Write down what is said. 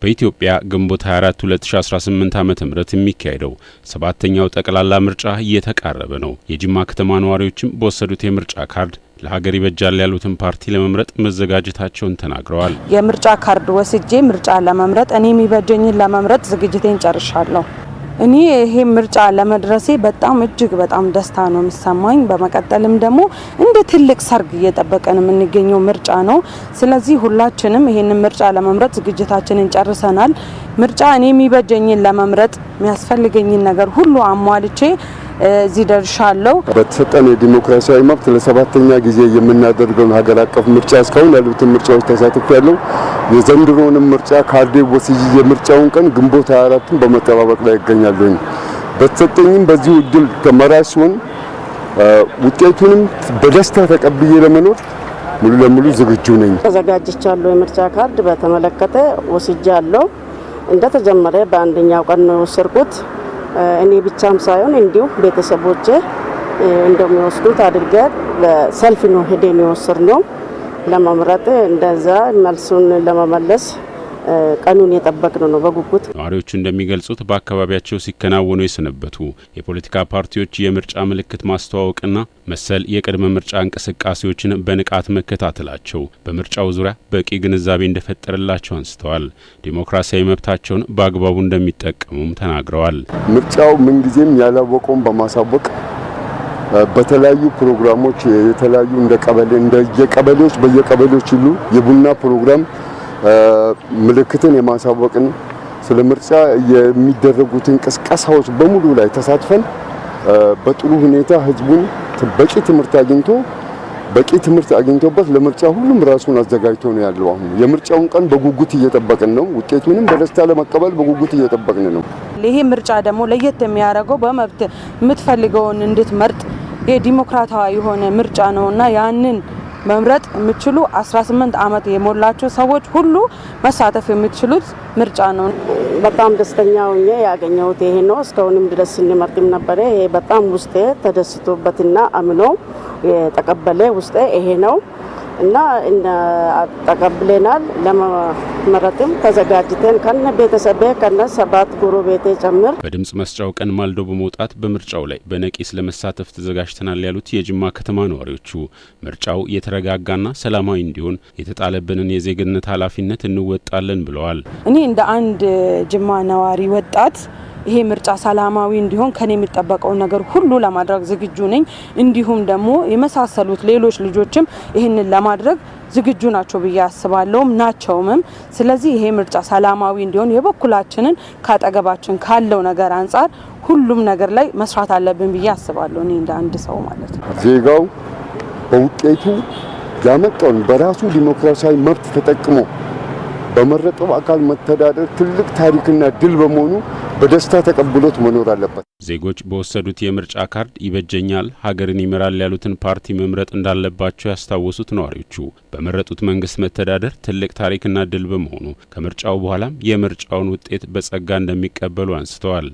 በኢትዮጵያ ግንቦት 24 2018 ዓመተ ምህረት የሚካሄደው ሰባተኛው ጠቅላላ ምርጫ እየተቃረበ ነው። የጅማ ከተማ ነዋሪዎችም በወሰዱት የምርጫ ካርድ ለሀገር ይበጃል ያሉትን ፓርቲ ለመምረጥ መዘጋጀታቸውን ተናግረዋል። የምርጫ ካርድ ወስጄ ምርጫ ለመምረጥ እኔ የሚበጀኝን ለመምረጥ ዝግጅቴን ጨርሻለሁ። እኔ ይሄ ምርጫ ለመድረሴ እጅግ በጣም ደስታ ነው የሚሰማኝ። በመቀጠልም ደግሞ እንደ ትልቅ ሰርግ እየጠበቀን የምንገኘው ምርጫ ነው። ስለዚህ ሁላችንም ይሄንን ምርጫ ለመምረጥ ዝግጅታችንን ጨርሰናል። ምርጫ እኔ የሚበጀኝን ለመምረጥ የሚያስፈልገኝን ነገር ሁሉ አሟልቼ እዚህ ደርሻለሁ። በተሰጠን የዲሞክራሲያዊ መብት ለሰባተኛ ጊዜ የምናደርገው ሀገር አቀፍ ምርጫ እስካሁን ያሉትን ምርጫዎች ተሳትፌያለሁ። የዘንድሮውንም ምርጫ ካርዴ ወስጄ የምርጫውን ቀን ግንቦት 24ን በመጠባበቅ ላይ ይገኛለሁ። በተሰጠኝም በዚህ እድል ተመራጭ ሲሆን ውጤቱንም በደስታ ተቀብዬ ለመኖር ሙሉ ለሙሉ ዝግጁ ነኝ። ተዘጋጅቻለሁ። የምርጫ ካርድ በተመለከተ ወስጃለሁ። እንደተጀመረ በአንደኛው ቀን ነው የወሰድኩት። እኔ ብቻም ሳይሆን እንዲሁ ቤተሰቦቼ እንደሚወስዱት አድርገን በሰልፍ ነው ሄደን የወሰድነው ለመምረጥ። እንደዛ መልሱን ለመመለስ ቀኑን የጠበቅነው ነው በጉጉት። ነዋሪዎቹ እንደሚገልጹት በአካባቢያቸው ሲከናወኑ የሰነበቱ የፖለቲካ ፓርቲዎች የምርጫ ምልክት ማስተዋወቅና መሰል የቅድመ ምርጫ እንቅስቃሴዎችን በንቃት መከታተላቸው በምርጫው ዙሪያ በቂ ግንዛቤ እንደፈጠረላቸው አንስተዋል። ዲሞክራሲያዊ መብታቸውን በአግባቡ እንደሚጠቀሙም ተናግረዋል። ምርጫው ምንጊዜም ያላወቀውን በማሳወቅ በተለያዩ ፕሮግራሞች የተለያዩ እንደየቀበሌዎች በየቀበሌዎች ሁሉ የቡና ፕሮግራም ምልክትን የማሳወቅን ስለ ምርጫ የሚደረጉትን ቅስቀሳዎች በሙሉ ላይ ተሳትፈን በጥሩ ሁኔታ ህዝቡን በቂ ትምህርት አግኝቶበት ለምርጫ ሁሉም ራሱን አዘጋጅቶ ነው ያለው። አሁን የምርጫውን ቀን በጉጉት እየጠበቅን ነው። ውጤቱንም በደስታ ለመቀበል በጉጉት እየጠበቅን ነው። ይሄ ምርጫ ደግሞ ለየት የሚያደርገው በመብት የምትፈልገውን እንድትመርጥ የዲሞክራሲያዊ የሆነ ምርጫ ነውና ያንን መምረጥ የምትችሉ 18 ዓመት የሞላቸው ሰዎች ሁሉ መሳተፍ የምትችሉት ምርጫ ነው። በጣም ደስተኛ ሆኜ ያገኘሁት ይሄ ነው። እስካሁንም ድረስ ስንመርጥም ነበር። ይሄ በጣም ውስጤ ተደስቶበትና አምኖ የተቀበለ ውስጤ ይሄ ነው እና ተቀብለናል። ለመመረጥም ተዘጋጅተን ከነ ቤተሰቤ ከነ 7 ጎረቤቴ ጨምር በድምጽ መስጫው ቀን ማልዶ በመውጣት በምርጫው ላይ በነቂስ ለመሳተፍ ተዘጋጅተናል ያሉት የጅማ ከተማ ነዋሪዎቹ ምርጫው የተረጋጋና ሰላማዊ እንዲሆን የተጣለብንን የዜግነት ኃላፊነት እንወጣለን ብለዋል። እኔ እንደ አንድ ጅማ ነዋሪ ወጣት ይሄ ምርጫ ሰላማዊ እንዲሆን ከኔ የሚጠበቀው ነገር ሁሉ ለማድረግ ዝግጁ ነኝ። እንዲሁም ደግሞ የመሳሰሉት ሌሎች ልጆችም ይሄንን ለማድረግ ዝግጁ ናቸው ብዬ አስባለሁም ናቸውም። ስለዚህ ይሄ ምርጫ ሰላማዊ እንዲሆን የበኩላችንን ካጠገባችን ካለው ነገር አንጻር ሁሉም ነገር ላይ መስራት አለብን ብዬ አስባለሁ። እኔ እንደ አንድ ሰው ማለት ነው። ዜጋው በውጤቱ ያመጣውን በራሱ ዲሞክራሲያዊ መብት ተጠቅሞ በመረጠው አካል መተዳደር ትልቅ ታሪክና ድል በመሆኑ በደስታ ተቀብሎት መኖር አለበት። ዜጎች በወሰዱት የምርጫ ካርድ ይበጀኛል፣ ሀገርን ይመራል ያሉትን ፓርቲ መምረጥ እንዳለባቸው ያስታወሱት ነዋሪዎቹ በመረጡት መንግስት መተዳደር ትልቅ ታሪክና ድል በመሆኑ ከምርጫው በኋላም የምርጫውን ውጤት በጸጋ እንደሚቀበሉ አንስተዋል።